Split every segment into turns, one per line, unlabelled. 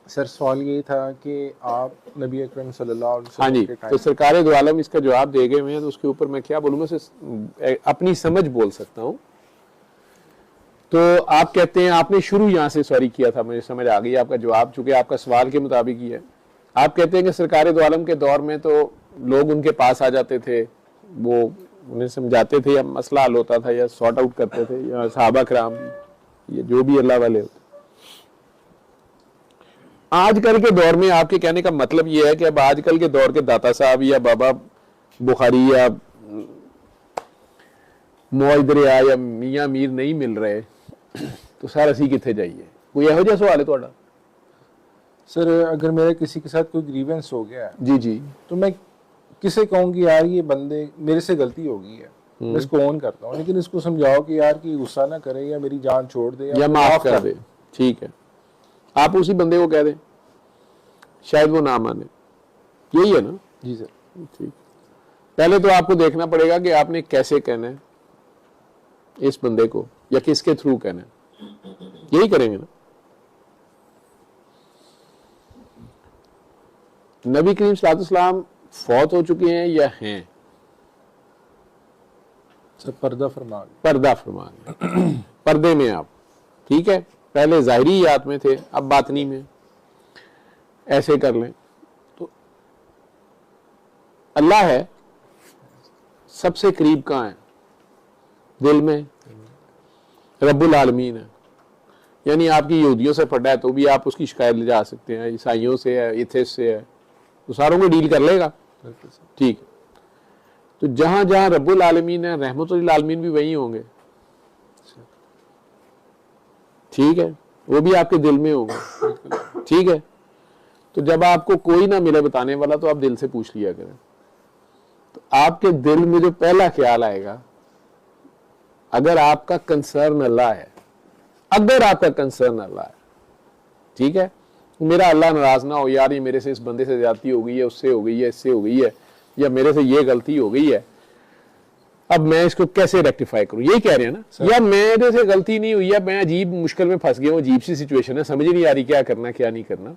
Sir सवाल ये था कि आप नबी अकरम सल्लल्लाहु अलैहि
हाँ
वसल्लम
जी,
के
तो
टाइम
सरकार दो आलम इसका जवाब दे गए हुए हैं, तो उसके ऊपर मैं क्या बोलूँ, मैं अपनी समझ बोल सकता हूँ। तो आप कहते हैं, आपने शुरू यहाँ से सॉरी किया था, मुझे समझ आ गई आपका जवाब, चूंकि आपका सवाल के मुताबिक ही है। आप कहते हैं कि सरकार दो आलम के दौर में तो लोग उनके पास आ जाते थे, वो उन्हें समझाते थे या मसला हल होता था या सॉर्ट आउट करते थे, या सहाबा कराम ये जो भी अल्लाह वाले होते। आजकल के दौर में आपके कहने का मतलब ये है कि अब आजकल के दौर के दाता साहब या बाबा बुखारी या मौज दरिया या मियाँ मीर नहीं मिल रहे, तो सर असी कितने जाइए? कोई यहो जिहा सवाल है तुहाडा?
सर अगर मेरा किसी के साथ कोई ग्रीवेंस हो गया है
जी जी,
तो मैं किसे कहूँगी यार ये बंदे मेरे से गलती हो गई है, मैं इसको ऑन करता हूँ, लेकिन इसको समझाओ कि यार कि गुस्सा ना करे या मेरी जान छोड़ दे
या माफ कर दे, ठीक है, आप उसी बंदे को कह दें, शायद वो ना माने, यही है ना?
जी सर।
ठीक, पहले तो आपको देखना पड़ेगा कि आपने कैसे कहना है इस बंदे को, या किसके थ्रू कहना है, यही करेंगे ना। नबी करीम सल्लल्लाहु अलैहि वसल्लम फौत हो चुके हैं या हैं?
सर पर्दा फरमा
पर्दा फरमा गए, पर्दे में आप, ठीक है, पहले ज़ाहिरी याद में थे, अब बातनी में, ऐसे कर लें तो अल्लाह है सबसे करीब कहाँ है? दिल में, रब्बुल आलमीन है। यानी आपकी यहूदियों से फटा है तो भी आप उसकी शिकायत ले जा सकते हैं, ईसाइयों से है, एथिस्ट से है, तो सारों को डील कर लेगा, ठीक। तो जहां जहां रब्बुल आलमीन है, रहमतुल आलमीन भी वही होंगे, ठीक है, वो भी आपके दिल में होंगे, ठीक है। तो जब आपको कोई ना मिले बताने वाला, तो आप दिल से पूछ लिया करें। तो आपके दिल में जो पहला ख्याल आएगा, अगर आपका कंसर्न अल्लाह है, अगर आपका कंसर्न अल्लाह है, ठीक है, मेरा अल्लाह नाराज ना हो, यार ये मेरे से इस बंदे से ज्यादती हो गई है, उससे हो गई है, इससे हो गई है, या मेरे से ये गलती हो गई है, अब मैं इसको कैसे रेक्टिफाई करूं, यही कह रहे हैं ना, या मेरे से गलती नहीं हुई है, मैं अजीब मुश्किल में फंस गया हूं, अजीब सी सिचुएशन है, समझ ही नहीं आ रही क्या करना क्या नहीं करना।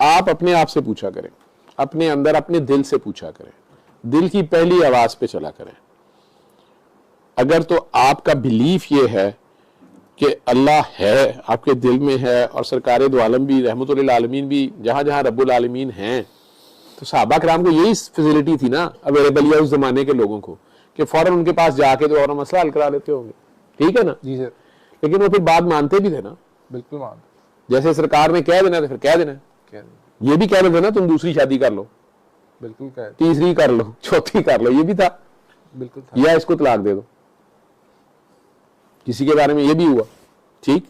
आप अपने आप से पूछा करें, अपने अंदर अपने दिल से पूछा करें, दिल की पहली आवाज पे चला करें। अगर तो आपका बिलीफ ये है कि अल्लाह है, आपके दिल में है, और सरकार दो आलम भी, रहमतुल आलमीन भी, जहां जहां रब्बुल आलमीन हैं, तो सहाबा कराम को यही फैसिलिटी थी ना अवेलेबल, या उस जमाने के लोगों को, कि फौरन उनके पास जाके तो और मसला हल करा लेते होंगे, ठीक है ना?
जी सर।
लेकिन वो फिर बात मानते भी थे ना,
बिल्कुल मान,
जैसे सरकार ने कह देना तो फिर कह देना, ये भी कह देते ना तुम दूसरी शादी कर लो,
बिल्कुल कह,
तीसरी कर लो, चौथी कर लो, ये भी था,
बिल्कुल था।
या इसको तलाक दे दो, किसी के बारे में ये भी हुआ, ठीक,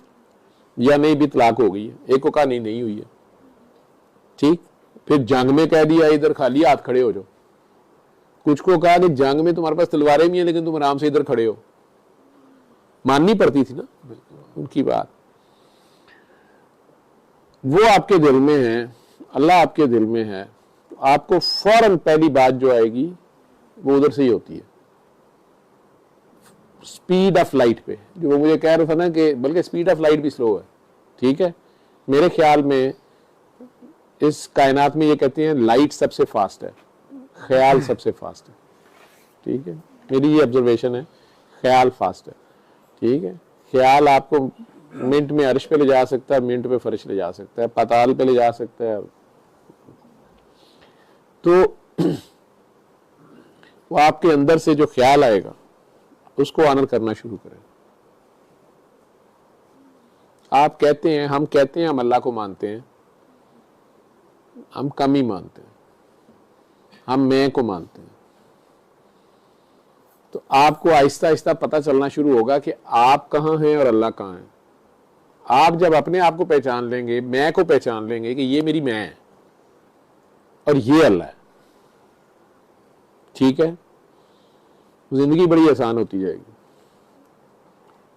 या नहीं भी तलाक हो गई है, एक को कहा नहीं नहीं हुई है, ठीक, फिर जंग में कह दिया इधर खाली हाथ खड़े हो जाओ, कुछ को कहा कि जंग में तुम्हारे पास तलवारें भी हैं लेकिन तुम आराम से इधर खड़े हो, माननी पड़ती थी ना उनकी बात। वो आपके दिल में है, अल्लाह आपके दिल में है, तो आपको फौरन पहली बात जो आएगी वो उधर से ही होती है, स्पीड ऑफ लाइट पे, जो वो मुझे कह रहा था ना कि बल्कि स्पीड ऑफ लाइट भी स्लो है, ठीक है, मेरे ख्याल में इस कायनात में ये कहते हैं लाइट सबसे फास्ट है, ख्याल सबसे फास्ट है, ठीक है, मेरी ये ऑब्जर्वेशन है, ख्याल फास्ट है, ठीक है, ख्याल आपको मिनट में अर्श पे ले जा सकता है, मिनट पे फर्श ले जा सकता है, पाताल पे ले जा सकता है। तो वो आपके अंदर से जो ख्याल आएगा उसको ऑनर करना शुरू करें। आप कहते हैं, हम कहते हैं हम अल्लाह को मानते हैं, हम कम ही मानते हैं, हम मैं को मानते हैं। तो आपको आहिस्ता आहिस्ता पता चलना शुरू होगा कि आप कहाँ हैं और अल्लाह कहाँ है। आप जब अपने आप को पहचान लेंगे, मैं को पहचान लेंगे कि ये मेरी मैं है और ये अल्लाह है, ठीक है, जिंदगी बड़ी आसान होती जाएगी।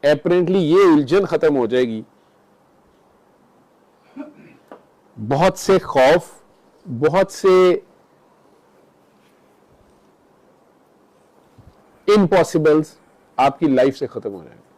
एपरेंटली ये उलझन खत्म हो जाएगी, बहुत से खौफ, बहुत से इम्पॉसिबल्स आपकी लाइफ से खत्म हो जाएंगे।